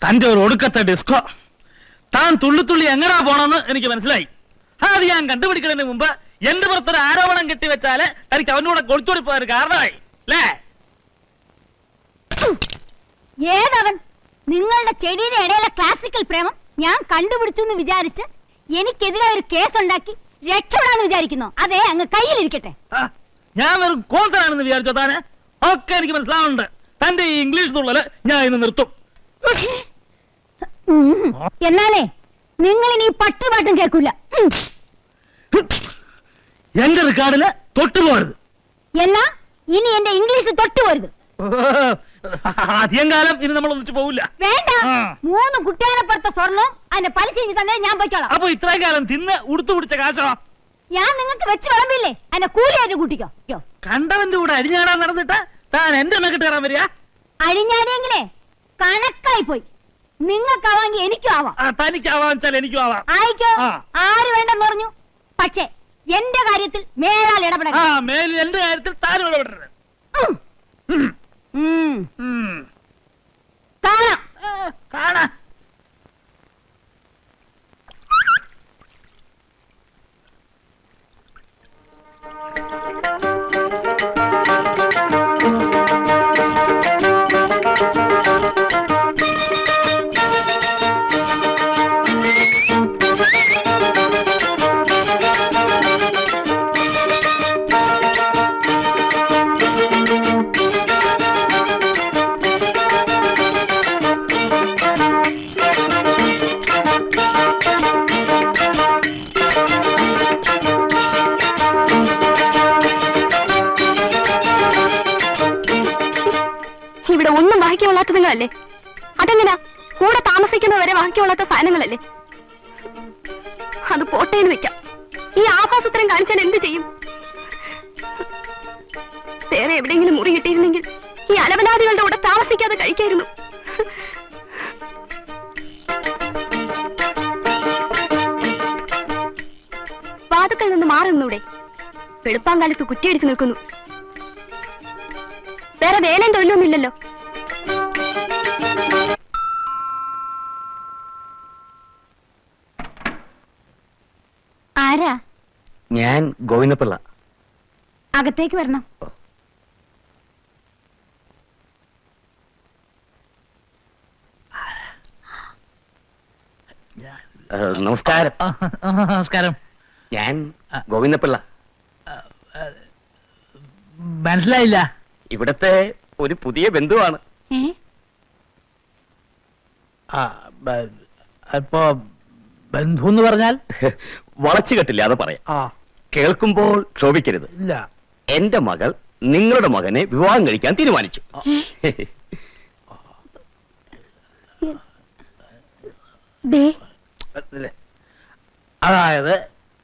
തന്റെ ഒരു ഒടുക്കത്തെ ഡിസ്കോ. താൻ തുള്ളിത്തുള്ളി എങ്ങനാ പോണെന്ന് എനിക്ക് മനസ്സിലായി. അത് ഞാൻ കണ്ടുപിടിക്കുന്നതിന് മുമ്പ് എന്റെ പുറത്തൊരു ആരോപണം കെട്ടിവെച്ചാല് തനിക്ക് അവന്റെ കൂടെ കൊളിച്ചോടി പോയ കാരണമായി അല്ലേ? ഏതവൻ? നിങ്ങളുടെ ചെടിയുടെ ഇടയിലെ ക്ലാസിക്കൽ പ്രേമം ഞാൻ കണ്ടുപിടിച്ചു എന്ന് വിചാരിച്ച് എനിക്കെതിരെ ഒരു കേസ് ഉണ്ടാക്കി രക്ഷപ്പെടാന്ന് വിചാരിക്കുന്നു. അതെ, അങ്ങ് കയ്യിലിരിക്കട്ടെ. ഞാൻ വെറും കോന്തനാണെന്ന് വിചാരിച്ചോ താന്? ഒക്കെ എനിക്ക് മനസ്സിലാവുന്നുണ്ട്. തന്റെ ഈ ഇംഗ്ലീഷ് തുള്ളല് ഞാൻ ഇന്ന് നിർത്തും. എന്നാലേ നിങ്ങൾ ഇനി പട്ടുപാട്ടും കേൾക്കൂല. എന്റെ റെക്കോർഡില് തൊട്ടുപോരുത്. എന്നാ ഇനി എന്റെ ഇംഗ്ലീഷ് തൊട്ടുപോരുത്. അധികം കാലം ഇനി നമ്മൾ ഒന്നിച്ചു പോവില്ല. വേണ്ട, 3 കുട്ടിയാനപ്പുറത്തെ സ്വർണം അതിന്റെ പലിശ ഇനി തന്നെ ഞാൻ പൊയ്ക്കോളാം. അപ്പൊ ഇത്രയും കാലം തിന്ന് ഉടുത്തു പിടിച്ച കാശോ? ഞാൻ നിങ്ങൾക്ക് വെച്ച് വിളമ്പില്ലേ, അതിന്റെ കൂലിയായിട്ട് കൂട്ടിക്കോ. കണ്ടവന്റെ കൂടെ അരിഞ്ഞാടാൻ നടന്നിട്ട് താൻ എന്റെ മെക്കിട്ട് കയറാൻ വരിക? അരിഞ്ഞാടിയെങ്കിലേ കണക്കായി പോയി. നിങ്ങൾക്കാവാങ്കി എനിക്കും ആവാം. തനിക്കാവാൻ വെച്ചാൽ എനിക്കും ആവാം. ആയിക്കോ, ആര് വേണ്ടെന്ന് പറഞ്ഞു. പക്ഷേ എന്റെ കാര്യത്തിൽ മേലാൽ ഇടപെടണം. മേലിൽ എന്റെ കാര്യത്തിൽ താനും ഇടപെടരുത്. കാണാം കാണാം. ഇവിടെ ഒന്നും വാങ്ങിക്കൊള്ളാത്ത നിങ്ങളല്ലേ? അതെങ്ങനാ? കൂടെ താമസിക്കുന്നവരെ വാങ്ങിക്കൊള്ളാത്ത സാധനങ്ങളല്ലേ? അത് പോട്ടേന്ന് വെക്കാം. ഈ ആഭാസത്തരം കാണിച്ചാൽ എന്ത് ചെയ്യും? വേറെ എവിടെയെങ്കിലും മുറി കിട്ടിയിരുന്നെങ്കിൽ ഈ അലവലാദികളുടെ കൂടെ താമസിക്കാതെ കഴിക്കായിരുന്നു. വാതുക്കളിൽ നിന്ന് മാറി നിന്നൂടെ? വെളുപ്പാങ്കാലത്ത് കുറ്റിയടിച്ചു നിൽക്കുന്നു. വേറെ വേലയും തൊഴിലൊന്നുമില്ലല്ലോ. ആരാ? ഞാൻ ഗോവിന്ദപിള്ള. അകത്തേക്ക് വരണം. നമസ്കാരം. നമസ്കാരം. ഞാൻ ഗോവിന്ദപിള്ള. മനസ്സിലായില്ല. ഇവിടത്തെ ഒരു പുതിയ ബന്ധുവാണ്. അപ്പോ ബന്ധു എന്ന് പറഞ്ഞാൽ വളച്ചു കെട്ടില്ല, അത് പറയാം. കേൾക്കുമ്പോൾ ക്ഷോഭിക്കരുത്. ഇല്ല. എന്റെ മകൾ നിങ്ങളുടെ മകനെ വിവാഹം കഴിക്കാൻ തീരുമാനിച്ചു. അതായത്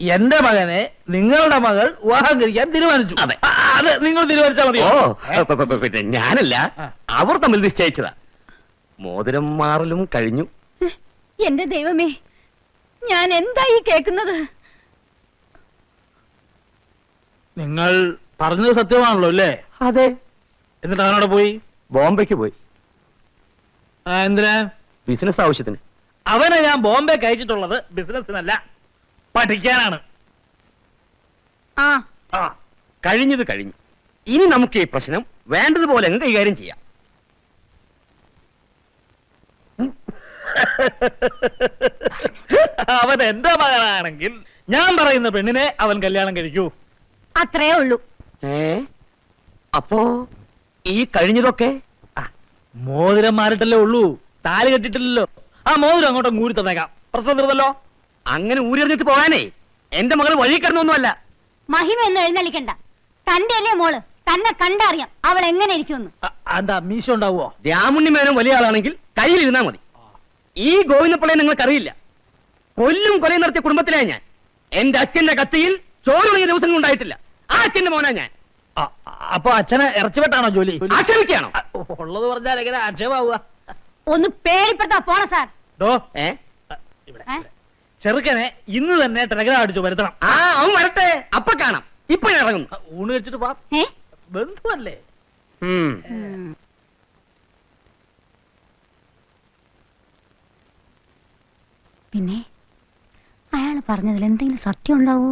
എന്റെ മകനെ നിങ്ങളുടെ മകൾ വിവാഹം കഴിക്കാൻ തീരുമാനിച്ചു. അതെ, അത് നിങ്ങൾ തീരുമാനിച്ചാൽ മതിയോ? പിന്നെ ഞാനല്ല, അവർ തമ്മിൽ നിശ്ചയിച്ചതാ. മോതിരം മാറലും കഴിഞ്ഞു. എന്റെ ദൈവമേ, ഞാൻ എന്തായി കേൾക്കുന്നത്? നിങ്ങൾ പറഞ്ഞത് സത്യമാണല്ലോ അല്ലേ? അതെ. എന്നിട്ട് അവനോട് പോയി? ബോംബെക്ക് പോയി. എന്തിനാ? ബിസിനസ് ആവശ്യത്തിന്. അവനെ ഞാൻ ബോംബെക്ക് അയച്ചിട്ടുള്ളത് ബിസിനസ്സിനല്ല, പഠിക്കാനാണ്. കഴിഞ്ഞത് കഴിഞ്ഞു. ഇനി നമുക്ക് ഈ പ്രശ്നം വേണ്ടതുപോലെ അങ്ങ് കൈകാര്യം ചെയ്യാം. അവൻ എന്റെ മകനാണെങ്കിൽ ഞാൻ പറയുന്ന പെണ്ണിനെ അവൻ കല്യാണം കഴിക്കൂ. അത്രേ ഉള്ളൂ. അപ്പോ ഈ കഴിഞ്ഞതൊക്കെ മോതിരം മാറിട്ടല്ലേ ഉള്ളൂ, താലി കെട്ടിട്ടില്ലല്ലോ. ആ മോതിരം അങ്ങോട്ടും ഊരി തന്നേക്കാം, പ്രശ്നം തീർന്നല്ലോ. അങ്ങനെ ഊരിറിഞ്ഞിട്ട് പോകാനേ എന്റെ മകൾ വഴി കിടന്നൊന്നുമല്ല. മഹിമയൊന്നും എഴുന്നള്ളിക്കണ്ട. തന്റെ അല്ലേ മോള്, തന്നെ കണ്ടറിയാം അവൾ എങ്ങനെ ഇരിക്കുമെന്ന്. എന്താ മീശ ഉണ്ടാവോ? രാമുണ്ണിമേനോൻ വലിയ ആളാണെങ്കിൽ കയ്യിലിരുന്നാ മതി. ഈ ഗോവിന്ദപിള്ളയെ നിങ്ങൾക്കറിയില്ല. കൊല്ലും കൊലയും നടത്തിയ കുടുംബത്തിലായ ഞാൻ. എന്റെ അച്ഛന്റെ കത്തിയിൽ ചോറുണങ്ങിയ ദിവസങ്ങൾ ഉണ്ടായിട്ടില്ല. ആ അച്ഛന്റെ മോനാ ഞാൻ. അപ്പൊ അച്ഛനെ ഇറച്ചിപ്പെട്ടാണോ ജോലി? ആക്ഷേപിക്കാണോ? ഉള്ളത് പറഞ്ഞാൽ എങ്ങനെ ആക്ഷേപാവുക? ഒന്ന് പേടിപ്പെടുത്താ പോണ സാർ. ചെറുക്കനെ ഇന്ന് തന്നെ ടെലഗ്രാം അടിച്ചു വരുത്തണം. അവൻ വരട്ടെ, അപ്പൊ കാണാം. ഇപ്പൊ ഞാൻ ഇറങ്ങുന്നു. ഊണ് കഴിച്ചിട്ട് പോവാം. ബന്ധുവല്ലേ? പിന്നെ അയാൾ പറഞ്ഞതിൽ എന്തെങ്കിലും സത്യം ഉണ്ടാവോ?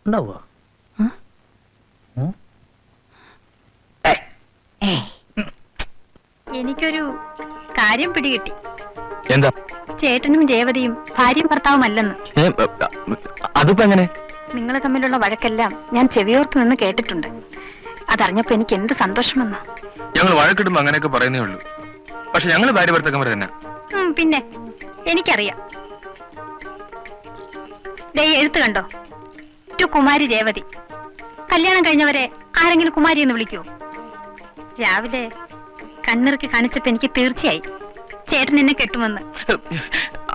ഉണ്ടാവോ? ആ? ഉം? എനിക്കൊരു കാര്യം പിടികിട്ടി. എന്താ? ചേട്ടനും രേവതിയും ഭാര്യയും ഭർത്താവുമല്ലെന്ന്. അതിപ്പോ എങ്ങനെ? നിങ്ങൾ തമ്മിലുള്ള വഴക്കെല്ലാം ഞാൻ ചെവിയോർത്ത് നിന്ന് കേട്ടിട്ടുണ്ട്. അതറിഞ്ഞപ്പോ എനിക്ക് എന്ത് സന്തോഷമെന്ന്. ഞങ്ങൾ വഴക്കിടുമ്പോ അങ്ങനെയൊക്കെ പറയുന്നേ ഉള്ളൂ. പക്ഷെ ഞങ്ങൾ ഭാര്യ ഭർത്താക്കന്മാർ തന്നെ. പിന്നെ എനിക്കറിയാം. ദേ എഴുത്ത് കണ്ടോ? ടു കുമാരി രേവതി. കല്യാണം കഴിഞ്ഞവരെ ആരെങ്കിലും കുമാരി എന്ന് വിളിക്കുവോ? രാവിലെ കണ്ണിറുക്കി കാണിച്ചപ്പോ എനിക്ക് തീർച്ചയായി ചേട്ടൻ എന്നെ കെട്ടുമെന്ന്.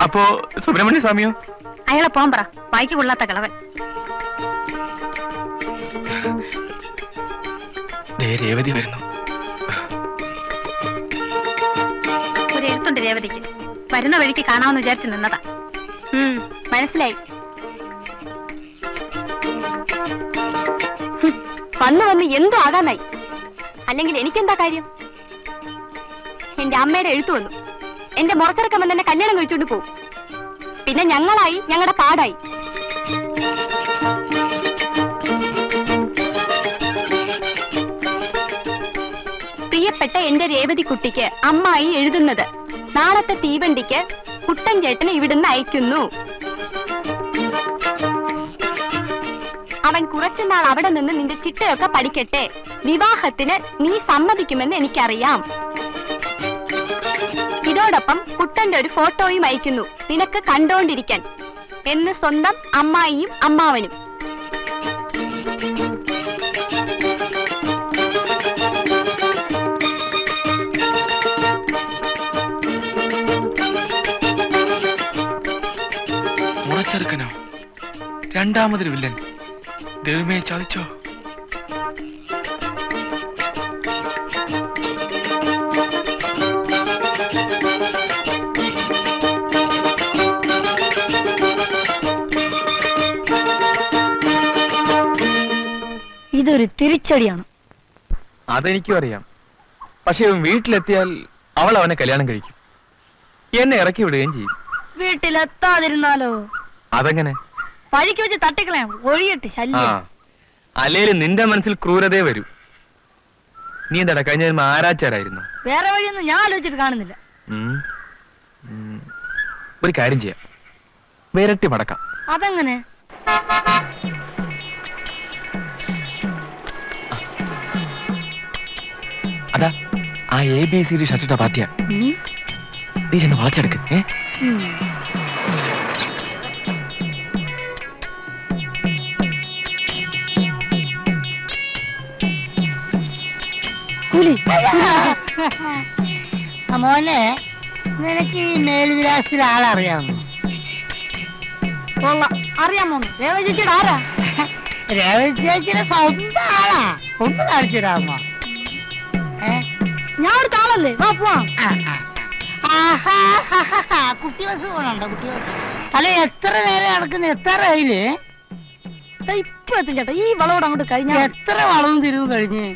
അപ്പോ സുബ്രഹ്മണ്യ സ്വാമിയോ? അയാളെ പോകാൻ പറ, വായിക്ക് കൊള്ളാത്ത കളവൻ. രേവതി വരുന്നു. ഒരു എഴുത്തുണ്ട് രേവതിക്ക്. വരുന്ന വഴിക്ക് കാണാമെന്ന് വിചാരിച്ചു നിന്നതാ. മനസ്സിലായി. വന്ന് വന്ന് എന്തോ ആകാനായി. അല്ലെങ്കിൽ എനിക്കെന്താ കാര്യം? എന്റെ അമ്മയുടെ എഴുത്തു വന്നു. എന്റെ മുറച്ചിറക്കം വന്ന് എന്നെ കല്യാണം കഴിച്ചോണ്ട് പോകും. പിന്നെ ഞങ്ങളായി, ഞങ്ങളുടെ പാടായി. പ്രിയപ്പെട്ട എന്റെ രേവതി കുട്ടിക്ക് അമ്മായി എഴുതുന്നത്. നാളത്തെ തീവണ്ടിക്ക് കുട്ടൻ ചേട്ടനെ ഇവിടുന്ന് അയക്കുന്നു. അവൻ കുറച്ചുനാൾ അവിടെ നിന്ന് നിന്റെ ചിട്ടയൊക്കെ പഠിക്കട്ടെ. വിവാഹത്തിന് നീ സമ്മതിക്കുമെന്ന് എനിക്കറിയാം. ഇതോടൊപ്പം കുട്ടന്റെ ഒരു ഫോട്ടോയും അയക്കുന്നു, നിനക്ക് കണ്ടോണ്ടിരിക്കാൻ എന്ന് സ്വന്തം അമ്മായിയും അമ്മാവനും. മുറച്ചെറുക്കനോ? രണ്ടാമതൊരു വില്ലൻ. ദൈവമേ, ചതിച്ചോ? ഇതൊരു തിരിച്ചടിയാണ്. അതെനിക്കും അറിയാം. പക്ഷെ അവൻ വീട്ടിലെത്തിയാൽ അവൾ അവനെ കല്യാണം കഴിക്കും. എന്നെ ഇറക്കി വിടുകയും ചെയ്യും. വീട്ടിലെത്താതിരുന്നാലോ? അതെങ്ങനെ? വഴിക്ക് വെച്ച് തട്ടിക്കളയാം, ഒഴിയിട്ട് ആ, ശല്യം. അല്ലേലും നിന്റെ മനസ്സിൽ ക്രൂരതേ വരൂ. നീ എന്താടാ കഴിഞ്ഞ ജന്മം ആരാച്ചാരായിരുന്നു? വേറെ വഴിയൊന്നും ഞാൻ ആലോചിച്ചിട്ട് കാണുന്നില്ല. ഒരു കാര്യം ചെയ്യാം, വിരട്ടി മടക്കാം. അതെങ്ങനെ? അതാ ആ ABC ഷർട്ടിട്ട പാർട്ടിയാ. നീ ചെന്ന് വളച്ചെടുക്ക്. മോനെ, നിനക്ക് ഈ മേൽവിലാസത്തിൽ ആളറിയാമോ? അറിയാമോ? രേവതി ചേച്ചിയുടെ ആരാ? രേവതി ചേച്ചിയുടെ സ്വന്തം ആളാ. ഒന്ന് കാണിച്ചു തരാമോ? ഞാൻ ഒരു ആളല്ലേ, വാ പോവാം. കുട്ടി ബസ് പോണുണ്ടോ? കുട്ടി ബസ് അല്ല, എത്ര നേരം നടക്കുന്ന? എത്ര ആയില്ലേ? ഇപ്പൊ എത്തും ചേട്ടാ. ഈ വളവോട് അങ്ങോട്ട് കഴിഞ്ഞാ എത്ര വളവും തിരിവും കഴിഞ്ഞ്?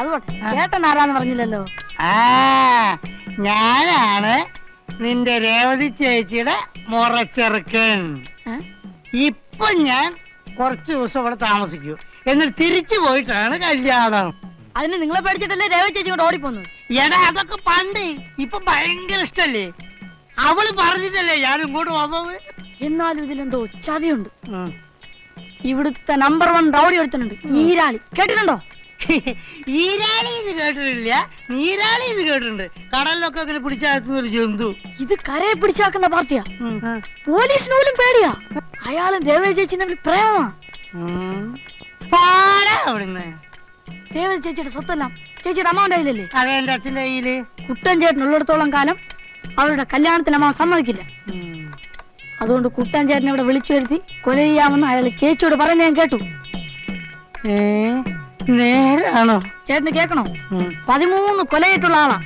അതുകൊട്ടെ ചേട്ടൻ ആരാന്ന് പറഞ്ഞില്ലല്ലോ. ഞാനാണ് നിന്റെ രേവതി ചേച്ചിയുടെ മുറച്ചെറുക്കൻ. ഇപ്പൊ ഞാൻ കുറച്ചു ദിവസം ഇവിടെ താമസിക്കൂ, എന്നിട്ട് തിരിച്ചു പോയിട്ടാണ് കല്യാണം. അതിന് നിങ്ങളെ പേടിച്ചിട്ടല്ലേ രേവതി ചേച്ചി ഇങ്ങോട്ട് ഓടിപ്പോന്നു? എടാ, അതൊക്കെ പണ്ട്. ഇപ്പൊ ഭയങ്കര ഇഷ്ടല്ലേ? അവള് പറഞ്ഞിട്ടല്ലേ ഞാൻ ഇങ്ങോട്ട് വന്നത്. എന്നാലും ഇതിലെന്തോ ചതിയുണ്ട്. ഇവിടുത്തെ നമ്പർ 1 റൗഡി ഒരുത്തനുണ്ട്, ഈരാളി. കേട്ടിട്ടുണ്ടോ? ഈരാളി ഇത് കേട്ടിട്ടില്ല, നീരാളി ഇത് കേട്ടിട്ടുണ്ട്. കടലിലൊക്കെ അങ്ങനെ പിടിച്ചാക്കുന്ന ഒരു ജന്തു. ഇത് കരയെ പിടിച്ചാക്കുന്ന പാർട്ടിയാ. പോലീസിന് പോലും പേടിയാ. അയാളും രേവതി ചേച്ചി തമ്മിൽ പ്രേമമാ. അവിടുന്ന് രേവതി ചേച്ചിയുടെ സ്വത്തെല്ലാം ചേച്ചിയുടെ അമ്മാവന്റെ കയ്യിലല്ലേ? അതെ, എന്റെ അച്ഛന്റെ കയ്യില്. കുട്ടൻ ചേട്ടൻ ഉള്ളിടത്തോളം കാലം അവരുടെ കല്യാണത്തിന് അമ്മാവൻ സമ്മതിക്കില്ല. അതുകൊണ്ട് കുട്ടൻ ചേട്ടനെ ഇവിടെ വിളിച്ചു വരുത്തി കൊല ചെയ്യാമെന്ന് അയാൾ ചേച്ചിയോട് പറഞ്ഞ് ഞാൻ കേട്ടു. നേരാണോ? ചേട്ടന് കേൾക്കണോ? 13 കൊലയിട്ടുള്ള ആളാ.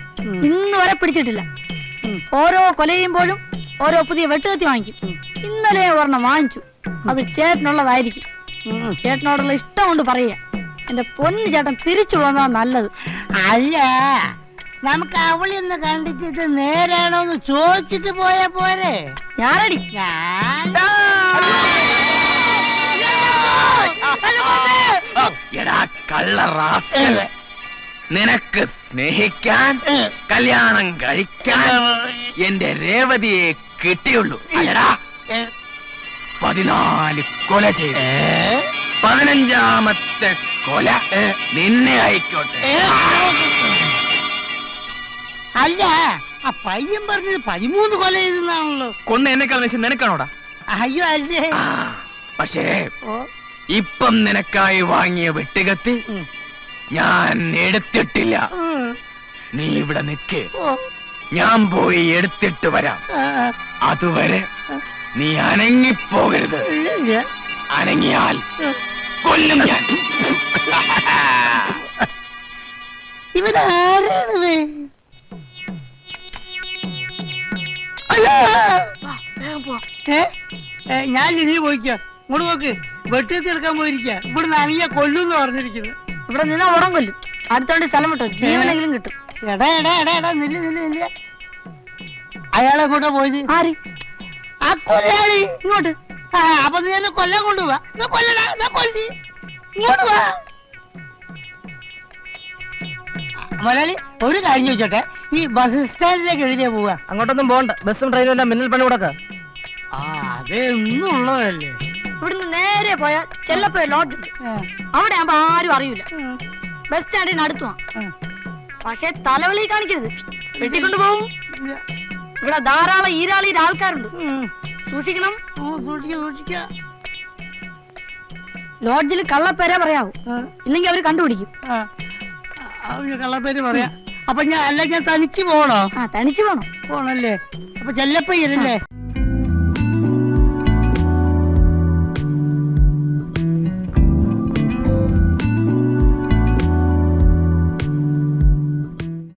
ഇന്ന് വരെ പിടിച്ചിട്ടില്ല. ഓരോ കൊല ചെയ്യുമ്പോഴും ഓരോ പുതിയ വെട്ടുകത്തി വാങ്ങിക്കും. ഇന്നലെ ഒരെണ്ണം വാങ്ങിച്ചു. അത് ചേട്ടനുള്ളതായിരിക്കും. ചേട്ടനോടുള്ള ഇഷ്ടം കൊണ്ട് പറയുക. എന്റെ പൊന്നു ചേട്ടൻ തിരിച്ചു പോകുന്നതാ നല്ലത്. അല്ല, നമുക്ക് അവളി ഒന്ന് കണ്ടിട്ട് ഇത് നേരാണോ എന്ന് ചോദിച്ചിട്ട് പോയാ പോരെ? ഞാനടി ഞാൻ എടാ കള്ള റാസ്കൽ. നിനക്ക് സ്നേഹിക്കാൻ കല്യാണം കഴിക്കാൻ എന്റെ രേവതിയെ കിട്ടിയുള്ളൂ അല്ലടാ. 14 കൊല ചെയ്തു. 15ാമത്തെ കൊല നിന്നെ ആയിക്കോട്ടെ. അല്ല, ആ പയ്യൻ പറഞ്ഞത് 13 കൊല ചെയ്തെന്നാണല്ലോ. കൊന്ന എന്നെക്കാൾ നിശ്ചയം നിനക്കാണോടാ? അയ്യോ അല്ലേ. പക്ഷേ ഓ, ഇപ്പം നിനക്കായി വാങ്ങിയ വെട്ടുകത്തി ഞാൻ എടുത്തിട്ടില്ല. നീ ഇവിടെ നിൽക്ക്, ഓ, ഞാൻ പോയി എടുത്തിട്ട് വരാം. ആ, അതുവരെ നീ അനങ്ങിപ്പോകരുത്. ഇല്ല. അനങ്ങിയാൽ കൊല്ലും ഞാൻ. ഇവനാരാണ് ഇവൻ? ഞാൻ നീ പോയിക്കോ. ഇങ്ങോട്ട് നോക്ക്, വെട്ടിയെത്തി എടുക്കാൻ പോയിരിക്ക. ഇവിടുന്ന് അനിയ കൊല്ലുന്ന് പറഞ്ഞിരിക്കുന്നു. ഇവിടെ നിന്നാ ഉടൻ കൊല്ലും. അടുത്തോണ്ട് സ്ഥലം വിട്ടോ, ജീവനെങ്കിലും കിട്ടും. എടാ എടാ എടാ എടാ നില്ല നില്ല നില്ല. അയാളെ കൂടെ പോയത് ആര്? ആ കൊല്ലാളി. ഇങ്ങോട്ട്. ആ, അപ്പൊ നീ എന്നെ കൊല്ലാൻ കൊണ്ടുപോവാ. എന്നാ കൊല്ലടാ, എന്നാ കൊല്ലി. ഇങ്ങോട്ട് വാ. മലയാളി, ഒരു കാര്യം ചോദിച്ചോട്ടെ, ഈ ബസ് സ്റ്റാൻഡിലേക്ക് എതിരെ പോവാ? അങ്ങോട്ടൊന്നും പോകണ്ട. ബസ്സും ട്രെയിനും എല്ലാം മിന്നൽ പണി കൊടുക്ക. ആ, അതൊന്നും ഉള്ളതല്ലേ. ഇവിടുന്ന് നേരെ പോയാ ചെല്ലപ്പോയ ലോഡ്ജ് ഉണ്ട്. അവിടെ ആകുമ്പോ ആരും അറിയില്ല. ബസ് സ്റ്റാൻഡിന് അടുത്തുവാ. പക്ഷെ തലവളി കാണിക്കരുത്, വെട്ടിക്കൊണ്ടു പോകും. ഇവിടെ ധാരാളം ഈരാളിയുടെ ആൾക്കാരുണ്ട്, സൂക്ഷിക്കണം. സൂക്ഷിക്ക സൂക്ഷിക്ക. ലോഡ്ജിൽ കള്ളപ്പേരെ പറയാവൂ, ഇല്ലെങ്കിൽ അവര് കണ്ടുപിടിക്കും. അവര് കള്ളപ്പേര് പറയാ. അപ്പൊ ഞാൻ തനിച്ച് പോണോ? തനിച്ചു പോണം. പോണല്ലേ. അപ്പൊ ചെല്ലപ്പയ്യനല്ലേ?